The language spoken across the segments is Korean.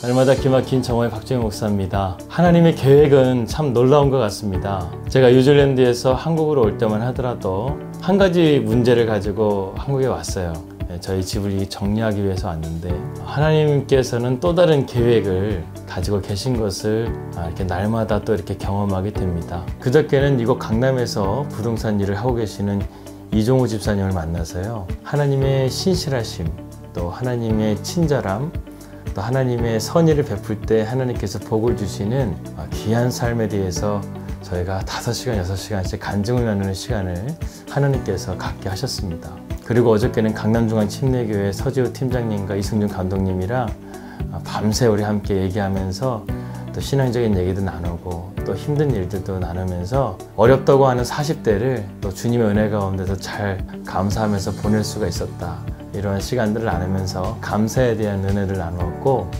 날마다 기막힌 정오의 박정희 목사입니다. 하나님의 계획은 참 놀라운 것 같습니다. 제가 뉴질랜드에서 한국으로 올 때만 하더라도 한 가지 문제를 가지고 한국에 왔어요. 저희 집을 정리하기 위해서 왔는데 하나님께서는 또 다른 계획을 가지고 계신 것을 이렇게 날마다 또 이렇게 경험하게 됩니다. 그저께는 이곳 강남에서 부동산 일을 하고 계시는 이종호 집사님을 만나서요, 하나님의 신실하심, 또 하나님의 친절함, 또 하나님의 선의를 베풀 때 하나님께서 복을 주시는 귀한 삶에 대해서 저희가 5시간, 6시간씩 간증을 나누는 시간을 하나님께서 갖게 하셨습니다. 그리고 어저께는 강남중앙침례교회 서지호 팀장님과 이승준 감독님이랑 밤새 우리 함께 얘기하면서 또 신앙적인 얘기도 나누고 또 힘든 일들도 나누면서 어렵다고 하는 40대를 또 주님의 은혜 가운데서 잘 감사하면서 보낼 수가 있었다. 이런 시간들을 나누면서 감사에 대한 은혜를 나누었고,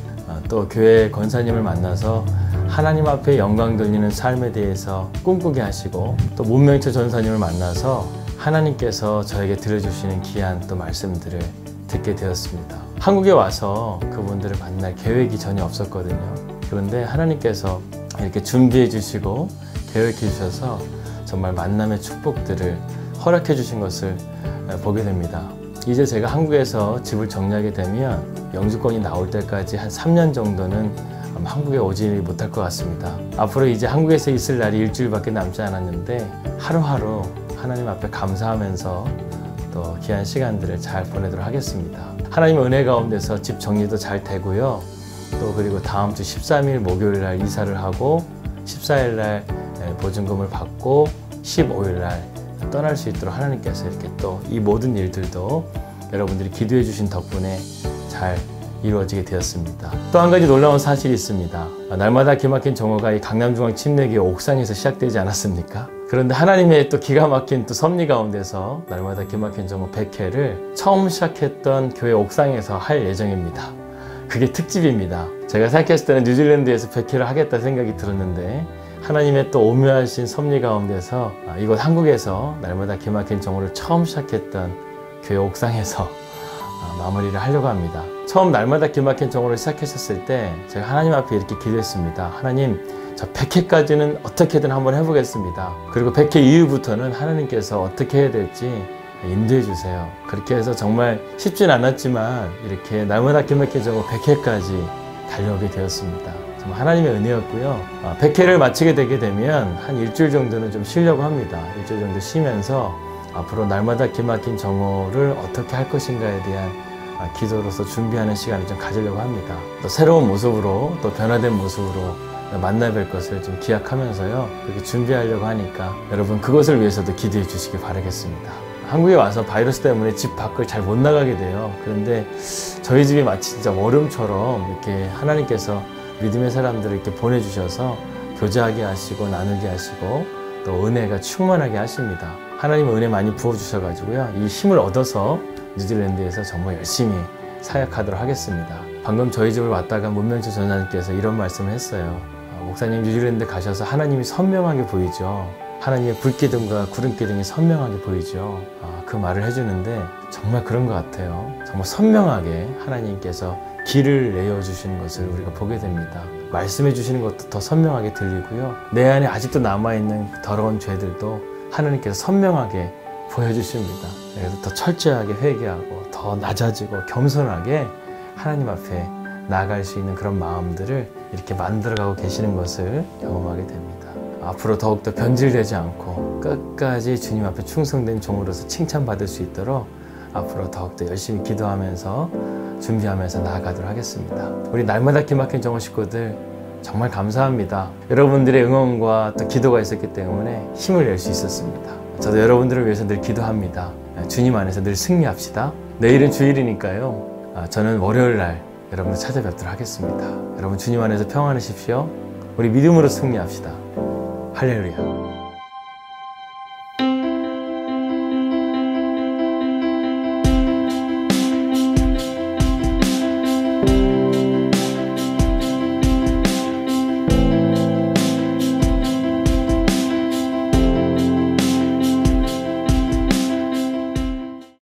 또 교회 권사님을 만나서 하나님 앞에 영광 돌리는 삶에 대해서 꿈꾸게 하시고, 또 문명철 전사님을 만나서 하나님께서 저에게 들려주시는 귀한 또 말씀들을 듣게 되었습니다. 한국에 와서 그분들을 만날 계획이 전혀 없었거든요. 그런데 하나님께서 이렇게 준비해 주시고 계획해 주셔서 정말 만남의 축복들을 허락해 주신 것을 보게 됩니다. 이제 제가 한국에서 집을 정리하게 되면 영주권이 나올 때까지 한 3년 정도는 한국에 오지 못할 것 같습니다. 앞으로 이제 한국에서 있을 날이 일주일밖에 남지 않았는데 하루하루 하나님 앞에 감사하면서 또 귀한 시간들을 잘 보내도록 하겠습니다. 하나님의 은혜 가운데서 집 정리도 잘 되고요. 또 그리고 다음 주 13일 목요일 날 이사를 하고 14일 날 보증금을 받고 15일 날 떠날 수 있도록 하나님께서 이렇게 또 이 모든 일들도 여러분들이 기도해 주신 덕분에 잘 이루어지게 되었습니다. 또 한 가지 놀라운 사실이 있습니다. 날마다 기막힌 정오가 이 강남중앙침례교회 옥상에서 시작되지 않았습니까? 그런데 하나님의 또 기가 막힌 또 섭리 가운데서 날마다 기막힌 정오 100회를 처음 시작했던 교회 옥상에서 할 예정입니다. 그게 특집입니다. 제가 생각했을 때는 뉴질랜드에서 100회를 하겠다 생각이 들었는데 하나님의 또 오묘하신 섭리 가운데서 이곳 한국에서 날마다 기막힌 정오를 처음 시작했던 교회 옥상에서 마무리를 하려고 합니다. 처음 날마다 기막힌 정오를 시작하셨을 때 제가 하나님 앞에 이렇게 기도했습니다. 하나님, 저 100회까지는 어떻게든 한번 해보겠습니다. 그리고 100회 이후부터는 하나님께서 어떻게 해야 될지 인도해 주세요. 그렇게 해서 정말 쉽진 않았지만 이렇게 날마다 기막힌 정오 100회까지 달려오게 되었습니다. 정말 하나님의 은혜였고요. 100회를 마치게 되게 되면 한 일주일 정도는 좀 쉬려고 합니다. 일주일 정도 쉬면서 앞으로 날마다 기막힌 정오를 어떻게 할 것인가에 대한 기도로서 준비하는 시간을 좀 가지려고 합니다. 또 새로운 모습으로, 또 변화된 모습으로 만나 뵐 것을 좀 기약하면서요, 그렇게 준비하려고 하니까 여러분 그것을 위해서도 기도해 주시기 바라겠습니다. 한국에 와서 바이러스 때문에 집 밖을 잘 못 나가게 돼요. 그런데 저희 집이 마치 진짜 월음처럼 이렇게 하나님께서 믿음의 사람들을 이렇게 보내주셔서 교제하게 하시고 나누게 하시고 또 은혜가 충만하게 하십니다. 하나님의 은혜 많이 부어주셔가지고요, 이 힘을 얻어서 뉴질랜드에서 정말 열심히 사역하도록 하겠습니다. 방금 저희 집을 왔다가 문명철 전사님께서 이런 말씀을 했어요. 목사님, 뉴질랜드 가셔서 하나님이 선명하게 보이죠. 하나님의 불기둥과 구름기둥이 선명하게 보이죠. 그 말을 해주는데 정말 그런 것 같아요. 정말 선명하게 하나님께서 길을 내어주시는 것을 우리가 보게 됩니다. 말씀해 주시는 것도 더 선명하게 들리고요, 내 안에 아직도 남아있는 더러운 죄들도 하나님께서 선명하게 보여주십니다. 그래서 더 철저하게 회개하고 더 낮아지고 겸손하게 하나님 앞에 나아갈 수 있는 그런 마음들을 이렇게 만들어가고 계시는 것을 경험하게 됩니다. 앞으로 더욱더 변질되지 않고 끝까지 주님 앞에 충성된 종으로서 칭찬받을 수 있도록 앞으로 더욱더 열심히 기도하면서 준비하면서 나아가도록 하겠습니다. 우리 날마다 기막힌 정오 식구들 정말 감사합니다. 여러분들의 응원과 또 기도가 있었기 때문에 힘을 낼 수 있었습니다. 저도 여러분들을 위해서 늘 기도합니다. 주님 안에서 늘 승리합시다. 내일은 주일이니까요, 저는 월요일 날 여러분을 찾아뵙도록 하겠습니다. 여러분 주님 안에서 평안하십시오. 우리 믿음으로 승리합시다. 할렐루야.